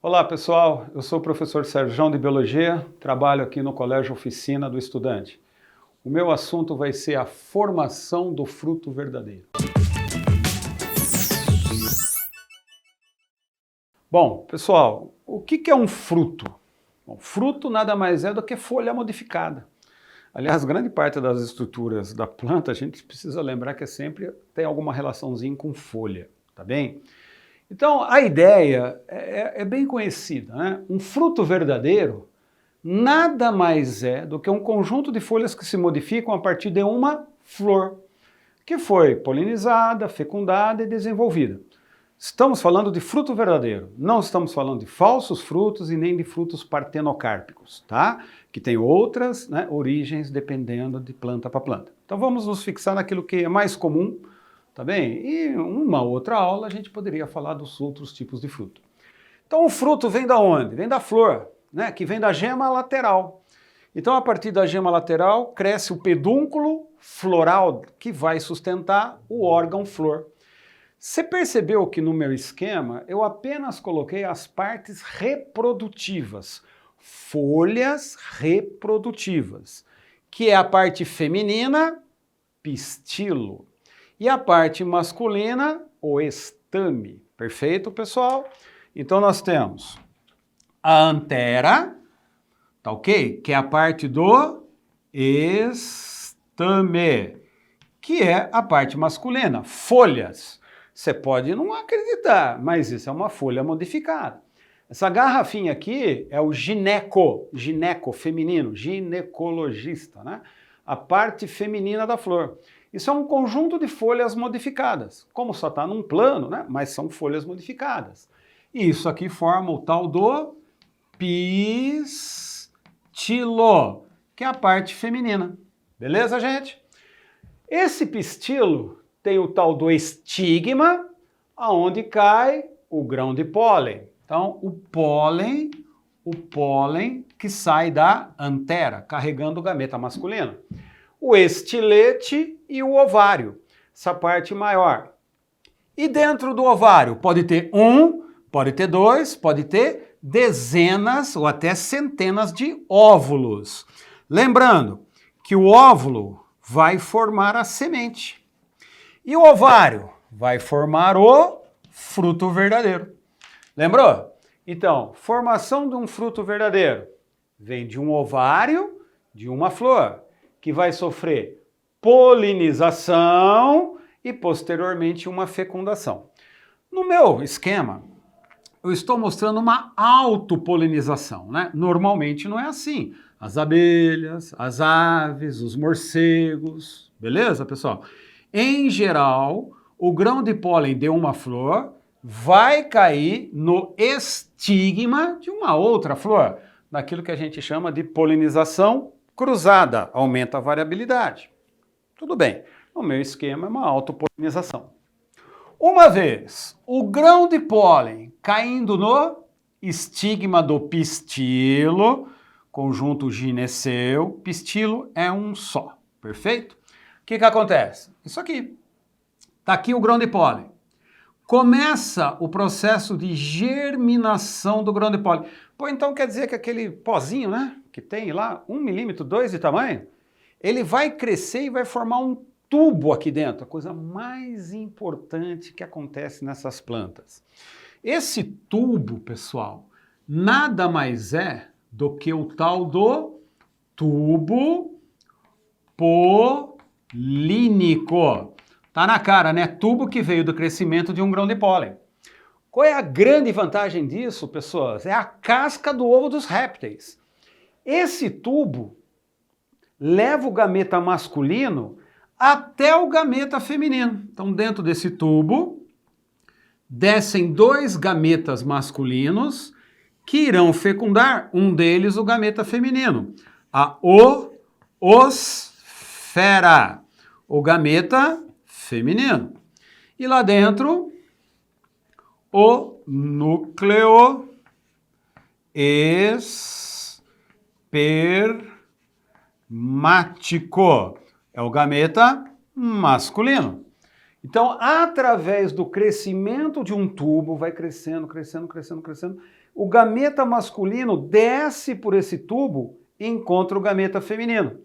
Olá pessoal, eu sou o professor Sérgio de Biologia, trabalho aqui no Colégio Oficina do Estudante. O meu assunto vai ser a formação do fruto verdadeiro. Bom, pessoal, o que é um fruto? Bom, fruto nada mais é do que folha modificada. Aliás, grande parte das estruturas da planta a gente precisa lembrar que sempre tem alguma relaçãozinha com folha, tá bem? Então, a ideia é bem conhecida, né? Um fruto verdadeiro nada mais é do que um conjunto de folhas que se modificam a partir de uma flor, que foi polinizada, fecundada e desenvolvida. Estamos falando de fruto verdadeiro, não estamos falando de falsos frutos e nem de frutos partenocárpicos, tá? Que tem outras, né, origens dependendo de planta para planta. Então vamos nos fixar naquilo que é mais comum, tá bem? E uma outra aula a gente poderia falar dos outros tipos de fruto. Então o fruto vem da onde? Vem da flor, né? Que vem da gema lateral. Então a partir da gema lateral cresce o pedúnculo floral que vai sustentar o órgão flor. Você percebeu que no meu esquema eu apenas coloquei as partes reprodutivas, folhas reprodutivas, que é a parte feminina, pistilo, e a parte masculina, o estame. Perfeito, pessoal? Então nós temos a antera, tá ok? Que é a parte do estame, que é a parte masculina, folhas. Você pode não acreditar, mas isso é uma folha modificada. Essa garrafinha aqui é o gineco feminino, ginecologista, né? A parte feminina da flor. Isso é um conjunto de folhas modificadas, como só está num plano, né? Mas são folhas modificadas. E isso aqui forma o tal do pistilo, que é a parte feminina. Beleza, gente? Esse pistilo tem o tal do estigma, aonde cai o grão de pólen. Então, o pólen que sai da antera, carregando o gameta masculino. O estilete e o ovário, essa parte maior. E dentro do ovário pode ter um, pode ter dois, pode ter dezenas ou até centenas de óvulos. Lembrando que o óvulo vai formar a semente. E o ovário vai formar o fruto verdadeiro. Lembrou? Então, formação de um fruto verdadeiro vem de um ovário, de uma flor, que vai sofrer polinização e posteriormente uma fecundação. No meu esquema, eu estou mostrando uma autopolinização, né? Normalmente não é assim. As abelhas, as aves, os morcegos, beleza, pessoal? Em geral, o grão de pólen de uma flor vai cair no estigma de uma outra flor, naquilo que a gente chama de polinização cruzada, aumenta a variabilidade. Tudo bem, no meu esquema é uma autopolinização. Uma vez o grão de pólen caindo no estigma do pistilo, conjunto gineceu, pistilo é um só, perfeito? O que acontece? Isso aqui. Está aqui o grão de pólen. Começa o processo de germinação do grão de pólen. Pô, então quer dizer que aquele pozinho, né, que tem lá 1 milímetro, 2 de tamanho, ele vai crescer e vai formar um tubo aqui dentro, a coisa mais importante que acontece nessas plantas. Esse tubo, pessoal, nada mais é do que o tal do tubo polínico. Tá na cara, né? Tubo que veio do crescimento de um grão de pólen. Qual é a grande vantagem disso, pessoas? É a casca do ovo dos répteis. Esse tubo leva o gameta masculino até o gameta feminino. Então, dentro desse tubo, descem 2 gametas masculinos que irão fecundar um deles, o gameta feminino. A oosfera, o gameta feminino. E lá dentro, o núcleo espermático. É o gameta masculino. Então, através do crescimento de um tubo, vai crescendo, crescendo, crescendo, crescendo, o gameta masculino desce por esse tubo e encontra o gameta feminino.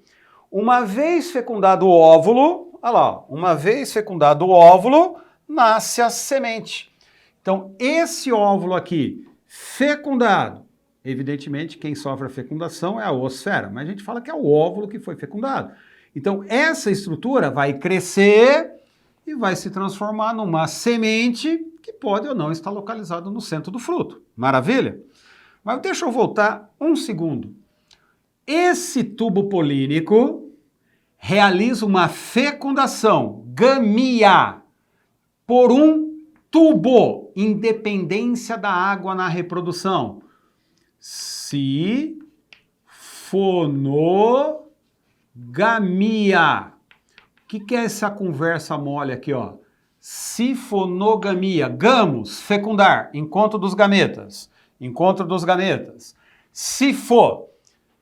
Uma vez fecundado o óvulo, olha lá, uma vez fecundado o óvulo, nasce a semente. Então, esse óvulo aqui, fecundado, evidentemente, quem sofre a fecundação é a oosfera, mas a gente fala que é o óvulo que foi fecundado. Então, essa estrutura vai crescer e vai se transformar numa semente que pode ou não estar localizada no centro do fruto. Maravilha? Mas deixa eu voltar um segundo. Esse tubo polínico realiza uma fecundação, gamia, por um tubo, independência da água na reprodução. Sifonogamia. O que é essa conversa mole aqui, ó? Sifonogamia. Gamos, fecundar, encontro dos gametas. Encontro dos gametas. Sifo.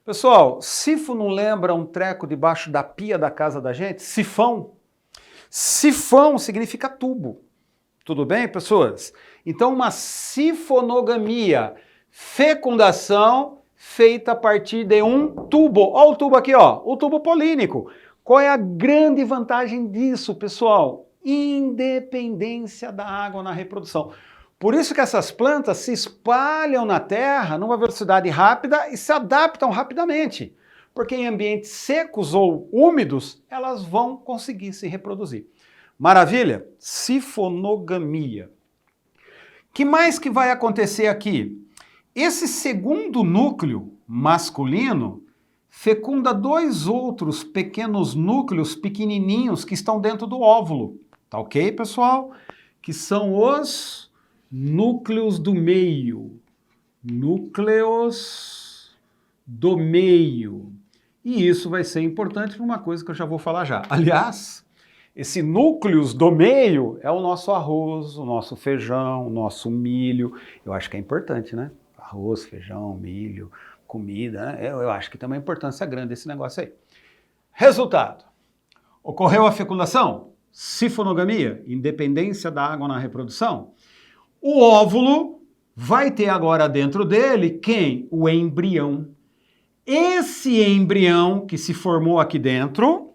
Pessoal, sifo não lembra um treco debaixo da pia da casa da gente? Sifão. Sifão significa tubo. Tudo bem, pessoas? Então, uma sifonogamia, fecundação feita a partir de um tubo. Olha o tubo aqui, ó, o tubo polínico. Qual é a grande vantagem disso, pessoal? Independência da água na reprodução. Por isso que essas plantas se espalham na terra numa velocidade rápida e se adaptam rapidamente. Porque em ambientes secos ou úmidos, elas vão conseguir se reproduzir. Maravilha? Sifonogamia. Que mais que vai acontecer aqui? Esse segundo núcleo masculino fecunda dois outros pequenos núcleos pequenininhos que estão dentro do óvulo. Tá ok, pessoal? Que são os núcleos do meio. Núcleos do meio. E isso vai ser importante para uma coisa que eu já vou falar já. Aliás, esse núcleos do meio é o nosso arroz, o nosso feijão, o nosso milho. Eu acho que é importante, né? Arroz, feijão, milho, comida, né? Eu acho que tem uma importância grande esse negócio aí. Resultado. Ocorreu a fecundação? Sifonogamia, independência da água na reprodução. O óvulo vai ter agora dentro dele quem? O embrião. Esse embrião que se formou aqui dentro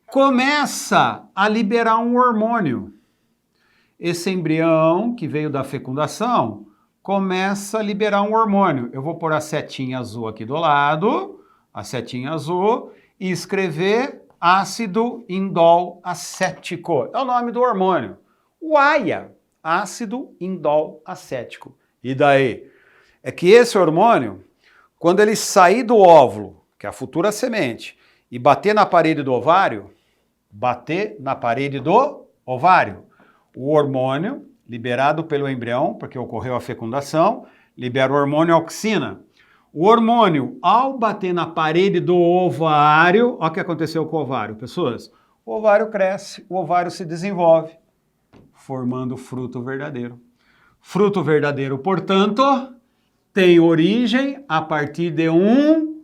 começa a liberar um hormônio. Esse embrião que veio da fecundação começa a liberar um hormônio. Eu vou pôr a setinha azul aqui do lado, a setinha azul, e escrever ácido indol acético. É o nome do hormônio. O AIA, ácido indol acético. E daí? É que esse hormônio, quando ele sair do óvulo, que é a futura semente, e bater na parede do ovário, o hormônio liberado pelo embrião, porque ocorreu a fecundação, libera o hormônio auxina. O hormônio, ao bater na parede do ovário, olha o que aconteceu com o ovário, pessoas. O ovário cresce, o ovário se desenvolve, formando fruto verdadeiro. Fruto verdadeiro, portanto, tem origem a partir de um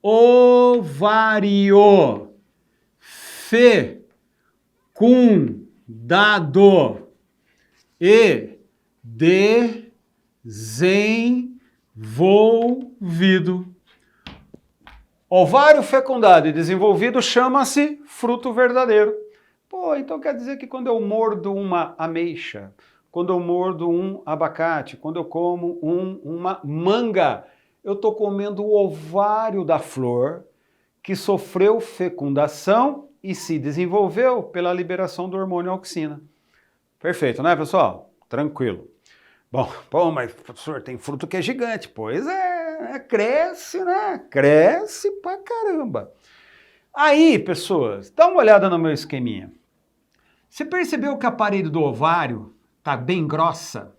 ovário fecundado e desenvolvido. Ovário fecundado e desenvolvido chama-se fruto verdadeiro. Pô, então quer dizer que quando eu mordo uma ameixa, quando eu mordo um abacate, quando eu como uma manga, eu estou comendo o ovário da flor que sofreu fecundação e se desenvolveu pela liberação do hormônio auxina. Perfeito, né, pessoal? Tranquilo. Bom, mas professor, tem fruto que é gigante. Pois é, cresce, né? Cresce pra caramba. Aí, pessoas, dá uma olhada no meu esqueminha. Você percebeu que a parede do ovário tá bem grossa?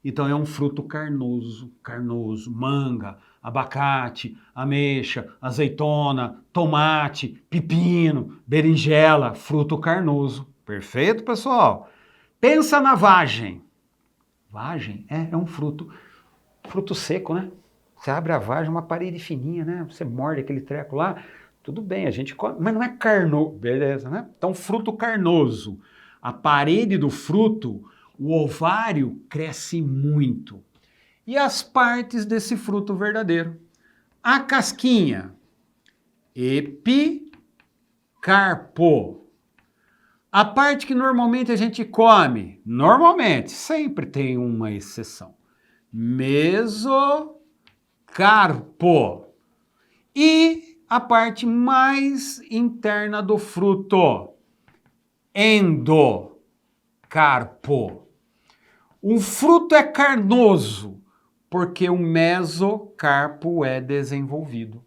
Então é um fruto carnoso, manga, abacate, ameixa, azeitona, tomate, pepino, berinjela, fruto carnoso. Perfeito, pessoal? Pensa na vagem. Vagem é um fruto seco, né? Você abre a vagem, uma parede fininha, né? Você morde aquele treco lá, tudo bem, a gente come, mas não é carnoso, beleza, né? Então, fruto carnoso. A parede do fruto, o ovário cresce muito. E as partes desse fruto verdadeiro. A casquinha, epicarpo. A parte que normalmente a gente come, normalmente, sempre tem uma exceção, mesocarpo. E a parte mais interna do fruto, endocarpo. O fruto é carnoso, porque o mesocarpo é desenvolvido.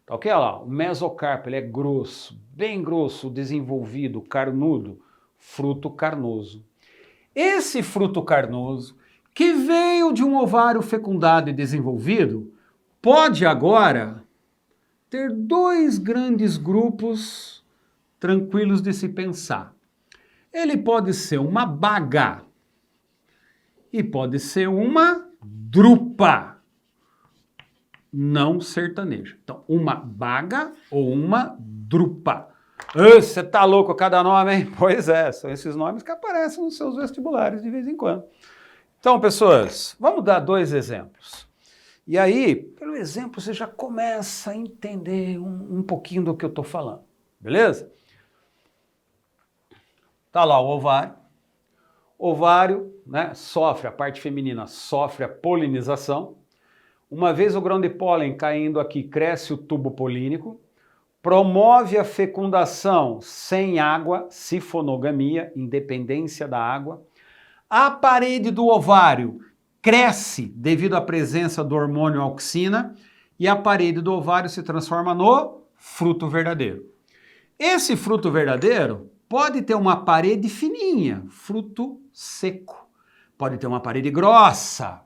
Tá ok? Olha lá, o mesocarpo ele é grosso, bem grosso, desenvolvido, carnudo, fruto carnoso. Esse fruto carnoso, que veio de um ovário fecundado e desenvolvido, pode agora ter dois grandes grupos tranquilos de se pensar. Ele pode ser uma baga e pode ser uma drupa não sertaneja. Então, uma baga ou uma drupa. Você tá louco, cada nome, hein? Pois é, são esses nomes que aparecem nos seus vestibulares de vez em quando. Então, pessoas, vamos dar dois exemplos. E aí, pelo exemplo, você já começa a entender um pouquinho do que eu estou falando, beleza? Tá lá o ovário. Ovário, né, sofre, a parte feminina sofre a polinização. Uma vez o grão de pólen caindo aqui, cresce o tubo polínico, promove a fecundação sem água, sifonogamia, independência da água. A parede do ovário cresce devido à presença do hormônio auxina e a parede do ovário se transforma no fruto verdadeiro. Esse fruto verdadeiro pode ter uma parede fininha, fruto seco. Pode ter uma parede grossa,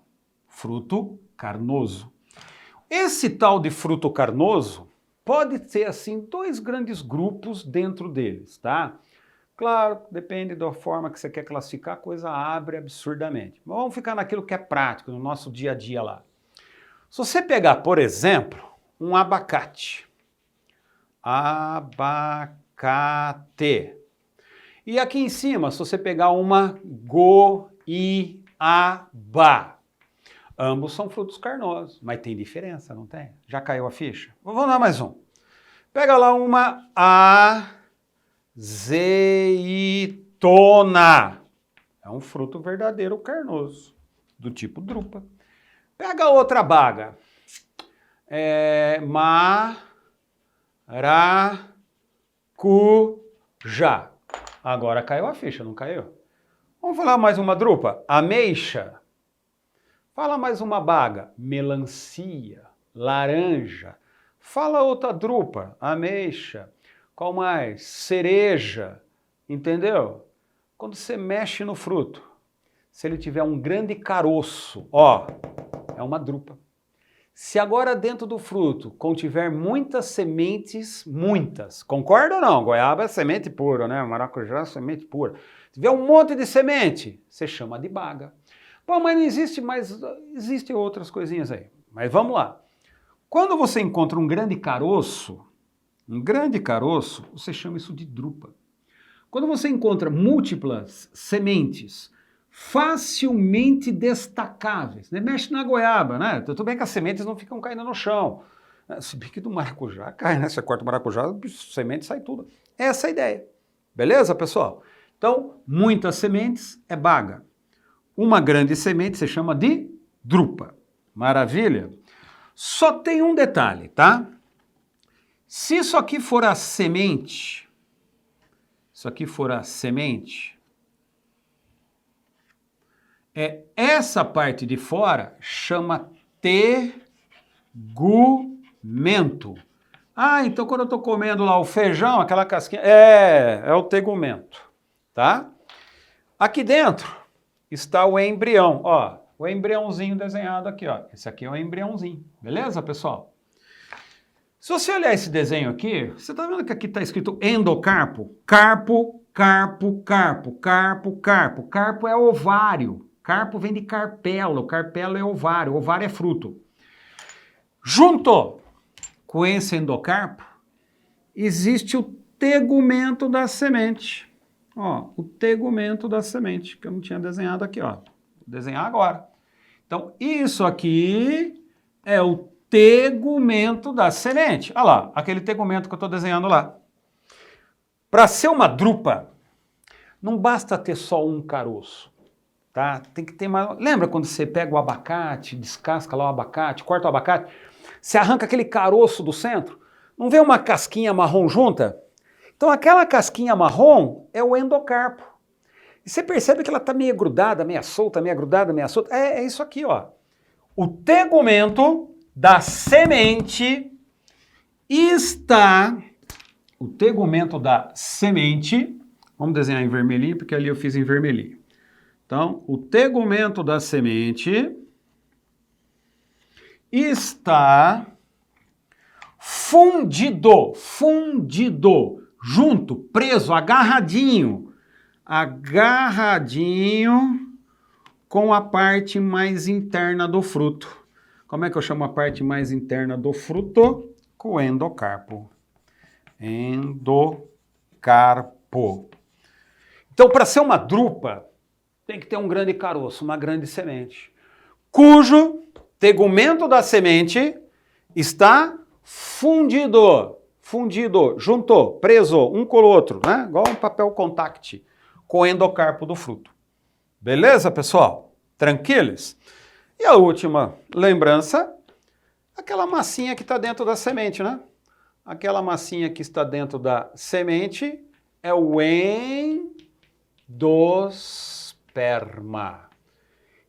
fruto carnoso. Esse tal de fruto carnoso pode ter, assim, dois grandes grupos dentro deles, tá? Claro, depende da forma que você quer classificar, a coisa abre absurdamente. Mas vamos ficar naquilo que é prático, no nosso dia a dia lá. Se você pegar, por exemplo, um abacate. Abacate. E aqui em cima, se você pegar uma goiaba. Ambos são frutos carnosos, mas tem diferença, não tem? Já caiu a ficha? Vamos dar mais um. Pega lá uma azeitona. É um fruto verdadeiro carnoso, do tipo drupa. Pega outra baga. Maracujá. Agora caiu a ficha, não caiu? Vamos falar mais uma drupa. Ameixa. Fala mais uma baga. Melancia. Laranja. Fala outra drupa. Ameixa. Qual mais? Cereja. Entendeu? Quando você mexe no fruto, se ele tiver um grande caroço, ó, é uma drupa. Se agora dentro do fruto contiver muitas sementes, muitas, concorda ou não? Goiaba é semente pura, né? Maracujá é semente pura. Se tiver um monte de semente, você chama de baga. Bom, mas não existe mais, existem outras coisinhas aí. Mas vamos lá. Quando você encontra um grande caroço, você chama isso de drupa. Quando você encontra múltiplas sementes facilmente destacáveis, né? Mexe na goiaba, né? Tudo bem que as sementes não ficam caindo no chão. Se bem que do maracujá cai, né? Você corta o maracujá, semente sai tudo. Essa é a ideia. Beleza, pessoal? Então, muitas sementes é baga. Uma grande semente se chama de drupa. Maravilha? Só tem um detalhe, tá? Se isso aqui for a semente, essa parte de fora chama tegumento. Ah, então quando eu estou comendo lá o feijão, aquela casquinha, é o tegumento, tá? Aqui dentro está o embrião, ó, o embriãozinho desenhado aqui, ó. Esse aqui é o embriãozinho, beleza, pessoal? Se você olhar esse desenho aqui, você está vendo que aqui está escrito endocarpo? Carpo, carpo, carpo, carpo, carpo. Carpo é ovário. Carpo vem de carpelo. Carpelo é ovário. Ovário é fruto. Junto com esse endocarpo, existe o tegumento da semente. Ó, o tegumento da semente, que eu não tinha desenhado aqui, ó. Vou desenhar agora. Então, isso aqui é o tegumento da semente. Olha lá, aquele tegumento que eu estou desenhando lá. Para ser uma drupa, não basta ter só um caroço, tá? Tem que ter mais... Lembra quando você pega o abacate, descasca lá o abacate, corta o abacate, você arranca aquele caroço do centro, não vê uma casquinha marrom junta? Então aquela casquinha marrom é o endocarpo. E você percebe que ela está meio grudada, meio solta, meio grudada, meio solta. É isso aqui, ó. O tegumento da semente está... O tegumento da semente... Vamos desenhar em vermelhinho, porque ali eu fiz em vermelhinho. Então, o tegumento da semente está fundido, junto, preso, agarradinho com a parte mais interna do fruto. Como é que eu chamo a parte mais interna do fruto? Com o endocarpo. Endocarpo. Então, para ser uma drupa, tem que ter um grande caroço, uma grande semente, cujo tegumento da semente está fundido, juntou, preso, um com o outro, né? Igual um papel contact com o endocarpo do fruto. Beleza, pessoal? Tranquilos? E a última lembrança, aquela massinha que está dentro da semente, né? Aquela massinha que está dentro da semente é o endosperma.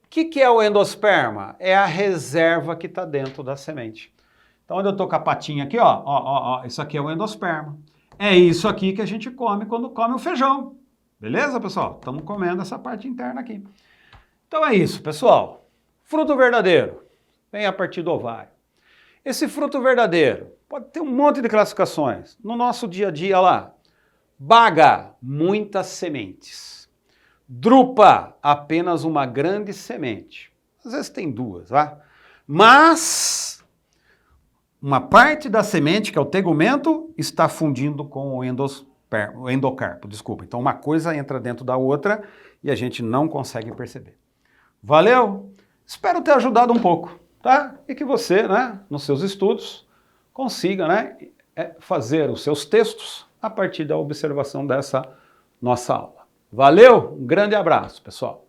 O que é o endosperma? É a reserva que está dentro da semente. Então, onde eu estou com a patinha aqui, ó, isso aqui é o endosperma. É isso aqui que a gente come quando come o feijão. Beleza, pessoal? Estamos comendo essa parte interna aqui. Então é isso, pessoal. Fruto verdadeiro vem a partir do ovário. Esse fruto verdadeiro pode ter um monte de classificações. No nosso dia a dia lá, baga, muitas sementes. Drupa, apenas uma grande semente. Às vezes tem duas, tá? Mas uma parte da semente, que é o tegumento, está fundindo com o endocarpo, desculpa. Então uma coisa entra dentro da outra e a gente não consegue perceber. Valeu? Espero ter ajudado um pouco, tá? E que você, né, nos seus estudos, consiga, né, fazer os seus textos a partir da observação dessa nossa aula. Valeu? Um grande abraço, pessoal.